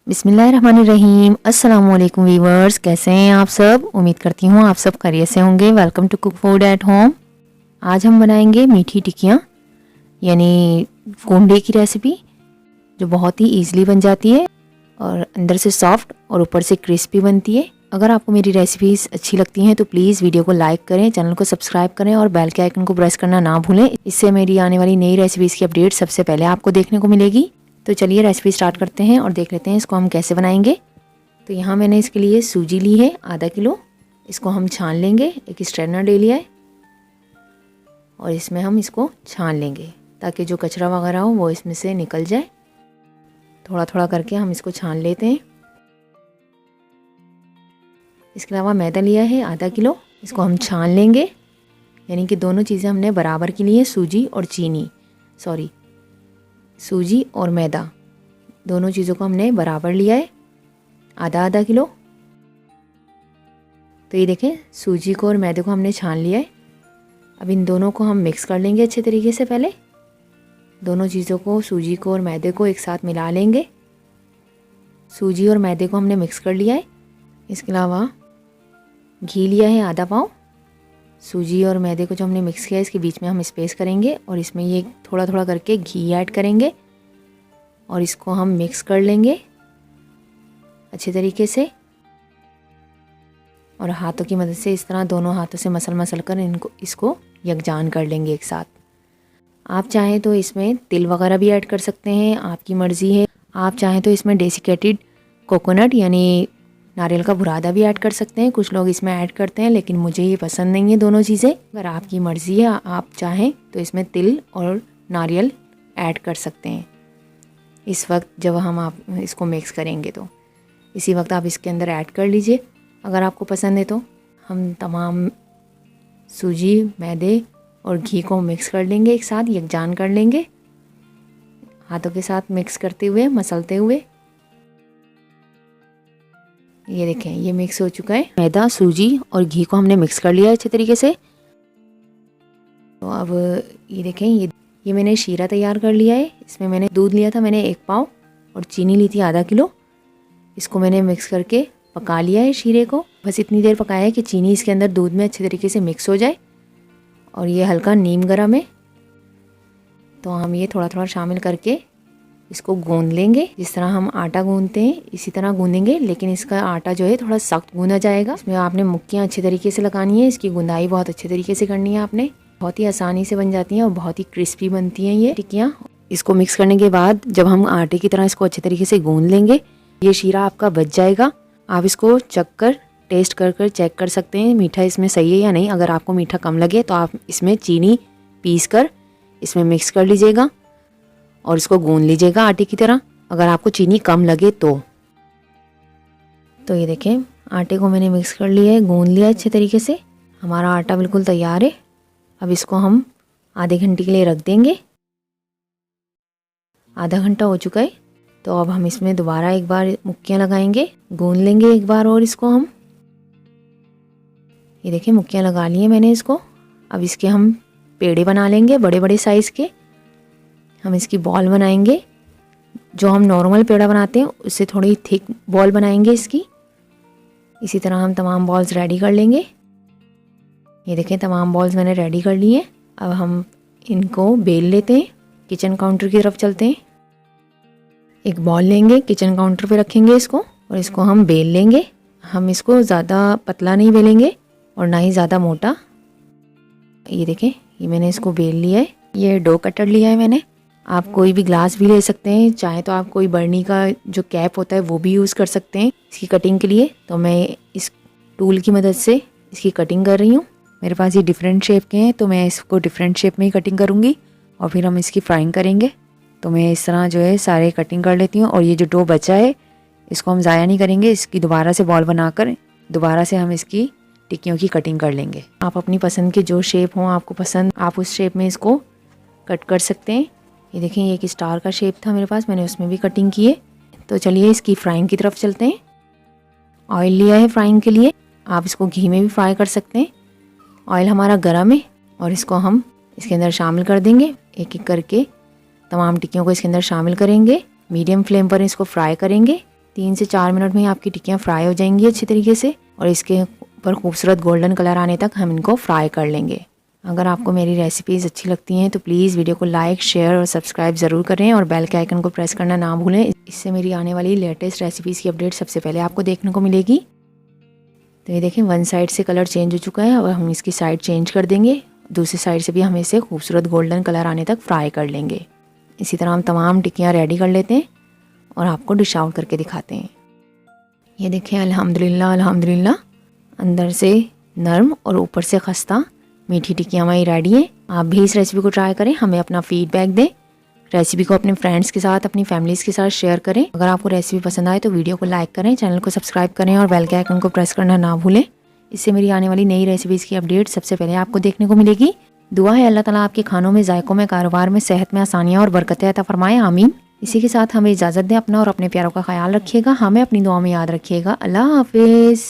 बिस्मिल्लाहिर्रहमानिर्रहीम। अस्सलामुअलैकुम वीवर्स, कैसे हैं आप सब? उम्मीद करती हूँ आप सब खैरियत से होंगे। Welcome to cook food at home. आज हम बनाएंगे मीठी टिक्कियाँ यानी कोंडे की रेसिपी, जो बहुत ही ईजिली बन जाती है और अंदर से सॉफ्ट और ऊपर से क्रिस्पी बनती है। अगर आपको मेरी रेसिपीज़ अच्छी लगती हैं तो प्लीज़ वीडियो को लाइक करें, चैनल को सब्सक्राइब करें और बेल के आइकन को प्रेस करना ना भूलें। इससे मेरी आने वाली नई रेसिपीज़ की अपडेट सबसे पहले आपको देखने को मिलेगी। तो चलिए रेसिपी स्टार्ट करते हैं और देख लेते हैं इसको हम कैसे बनाएंगे। तो यहाँ मैंने इसके लिए सूजी ली है आधा किलो। इसको हम छान लेंगे। एक स्ट्रेनर ले लिया है और इसमें हम इसको छान लेंगे ताकि जो कचरा वगैरह हो वो इसमें से निकल जाए। थोड़ा थोड़ा करके हम इसको छान लेते हैं। इसके अलावा मैदा लिया है आधा किलो। इसको हम छान लेंगे, यानी कि दोनों चीज़ें हमने बराबर की ली है, सूजी और मैदा दोनों चीज़ों को हमने बराबर लिया है, आधा आधा किलो। तो ये देखें, सूजी को और मैदे को हमने छान लिया है। अब इन दोनों को हम मिक्स कर लेंगे अच्छे तरीके से। पहले दोनों चीज़ों को, सूजी को और मैदे को एक साथ मिला लेंगे। सूजी और मैदे को हमने मिक्स कर लिया है। इसके अलावा घी लिया है आधा पाव। सूजी और मैदे को जो हमने मिक्स किया है इसके बीच में हम स्पेस करेंगे और इसमें ये थोड़ा थोड़ा करके घी ऐड करेंगे और इसको हम मिक्स कर लेंगे अच्छे तरीके से। और हाथों की मदद से इस तरह दोनों हाथों से मसल कर इसको यकजान कर लेंगे एक साथ। आप चाहें तो इसमें तिल वगैरह भी ऐड कर सकते हैं, आपकी मर्ज़ी है। आप चाहें तो इसमें डेसिकेटेड कोकोनट यानी नारियल का बुरादा भी ऐड कर सकते हैं। कुछ लोग इसमें ऐड करते हैं, लेकिन मुझे ये पसंद नहीं है दोनों चीज़ें। अगर आपकी मर्ज़ी है, आप चाहें तो इसमें तिल और नारियल ऐड कर सकते हैं इस वक्त जब हम आप इसको मिक्स करेंगे। तो इसी वक्त आप इसके अंदर ऐड कर लीजिए अगर आपको पसंद है। तो हम तमाम सूजी, मैदे और घी को मिक्स कर लेंगे एक साथ, यकजान कर लेंगे हाथों के साथ मिक्स करते हुए, मसलते हुए। ये देखें, ये मिक्स हो चुका है। मैदा, सूजी और घी को हमने मिक्स कर लिया है अच्छे तरीके से। तो अब ये देखें, ये मैंने शीरा तैयार कर लिया है। इसमें मैंने दूध लिया था, मैंने 1 पाव, और चीनी ली थी आधा किलो। इसको मैंने मिक्स करके पका लिया है शीरे को। बस इतनी देर पकाया है कि चीनी इसके अंदर दूध में अच्छे तरीके से मिक्स हो जाए और ये हल्का नीम गरम है। तो हम ये थोड़ा थोड़ा शामिल करके इसको गूंद लेंगे। जिस तरह हम आटा गूंदते हैं इसी तरह गूंदेंगे, लेकिन इसका आटा जो है थोड़ा सख्त गूंदा जाएगा। इसमें आपने मुक्कियाँ अच्छे तरीके से लगानी है, इसकी गुंदाई बहुत अच्छे तरीके से करनी है आपने। बहुत ही आसानी से बन जाती हैं और बहुत ही क्रिस्पी बनती हैं ये टिक्कियाँ। इसको मिक्स करने के बाद जब हम आटे की तरह इसको अच्छे तरीके से गूंद लेंगे, ये शीरा आपका बच जाएगा। आप इसको चख कर, टेस्ट कर चेक कर सकते हैं मीठा इसमें सही है या नहीं। अगर आपको मीठा कम लगे तो आप इसमें चीनी पीस कर इसमें मिक्स कर लीजिएगा और इसको गूंद लीजिएगा आटे की तरह, अगर आपको चीनी कम लगे तो। ये देखें, आटे को मैंने मिक्स कर लिया है, गूंद लिया अच्छे तरीके से। हमारा आटा बिल्कुल तैयार है। अब इसको हम आधे घंटे के लिए रख देंगे। आधा घंटा हो चुका है। तो अब हम इसमें दोबारा एक बार मुक्कियाँ लगाएंगे, गूंद लेंगे एक बार और इसको हम। ये देखें, मुक्कियाँ लगा ली हैं मैंने इसको। अब इसके हम पेड़े बना लेंगे बड़े बड़े साइज़ के। हम इसकी बॉल बनाएंगे। जो हम नॉर्मल पेड़ा बनाते हैं उससे थोड़ी थिक बॉल बनाएंगे इसकी। इसी तरह हम तमाम बॉल्स रेडी कर लेंगे। ये देखें, तमाम बॉल्स मैंने रेडी कर ली हैं। अब हम इनको बेल लेते हैं। किचन काउंटर की तरफ चलते हैं। एक बॉल लेंगे, किचन काउंटर पे रखेंगे इसको और इसको हम बेल लेंगे। हम इसको ज़्यादा पतला नहीं बेलेंगे और ना ही ज़्यादा मोटा। ये देखें, ये मैंने इसको बेल लिया है। ये डो कटर लिया है मैंने। आप कोई भी ग्लास भी ले सकते हैं, चाहे तो आप कोई बर्नी का जो कैप होता है वो भी यूज़ कर सकते हैं इसकी कटिंग के लिए। तो मैं इस टूल की मदद से इसकी कटिंग कर रही हूँ। मेरे पास ये डिफरेंट शेप के हैं तो मैं इसको डिफरेंट शेप में ही कटिंग करूँगी और फिर हम इसकी फ्राइंग करेंगे। तो मैं इस तरह जो है सारे कटिंग कर लेती हूँ। और ये जो डो बचा है इसको हम ज़ाया नहीं करेंगे, इसकी दोबारा से बॉल बनाकर दोबारा से हम इसकी टिक्कियों की कटिंग कर लेंगे। आप अपनी पसंद के जो शेप हो आपको पसंद, आप उस शेप में इसको कट कर सकते हैं। ये देखें, ये एक स्टार का शेप था मेरे पास, मैंने उसमें भी कटिंग की है। तो चलिए इसकी फ्राइंग की तरफ चलते हैं। ऑयल लिया है फ्राइंग के लिए, आप इसको घी में भी फ्राई कर सकते हैं। ऑयल हमारा गर्म है और इसको हम इसके अंदर शामिल कर देंगे। एक एक करके तमाम टिक्कियों को इसके अंदर शामिल करेंगे। मीडियम फ्लेम पर इसको फ्राई करेंगे 3 से 4 मिनट में ही आपकी टिक्कियाँ फ्राई हो जाएंगी अच्छी तरीके से और इसके ऊपर खूबसूरत गोल्डन कलर आने तक हम इनको फ्राई कर लेंगे। अगर आपको मेरी रेसिपीज़ अच्छी लगती हैं तो प्लीज़ वीडियो को लाइक, शेयर और सब्सक्राइब ज़रूर करें और बेल के आइकन को प्रेस करना ना भूलें। इससे मेरी आने वाली लेटेस्ट रेसिपीज़ की अपडेट सबसे पहले आपको देखने को मिलेगी। तो ये देखें, वन साइड से कलर चेंज हो चुका है और हम इसकी साइड चेंज कर देंगे। दूसरी साइड से भी हम इसे खूबसूरत गोल्डन कलर आने तक फ्राई कर लेंगे। इसी तरह हम तमाम टिक्कियाँ रेडी कर लेते हैं और आपको डिश आउट करके दिखाते हैं। ये देखें, अल्हम्दुलिल्लाह अल्हम्दुलिल्लाह, अंदर से नरम और ऊपर से खस्ता मीठी टिक्कियाँ हमारी रेडी हैं। आप भी इस रेसिपी को ट्राई करें, हमें अपना फीडबैक दें। रेसिपी को अपने फ्रेंड्स के साथ, अपनी फैमिलीज़ के साथ शेयर करें। अगर आपको रेसिपी पसंद आए तो वीडियो को लाइक करें, चैनल को सब्सक्राइब करें और बेल के आइकन को प्रेस करना ना भूलें। इससे मेरी आने वाली नई रेसिपीज़ की अपडेट सबसे पहले आपको देखने को मिलेगी। दुआ है अल्लाह ताला आपके खानों में, जायकों में, कारोबार में, सेहत में आसानियाँ और बरकतें अता फरमाएं, आमीन। इसी के साथ हमें इजाज़त दें। अपना और अपने प्यारों का ख्याल रखिएगा, हमें अपनी दुआ में याद रखिएगा। अल्लाह हाफिज़।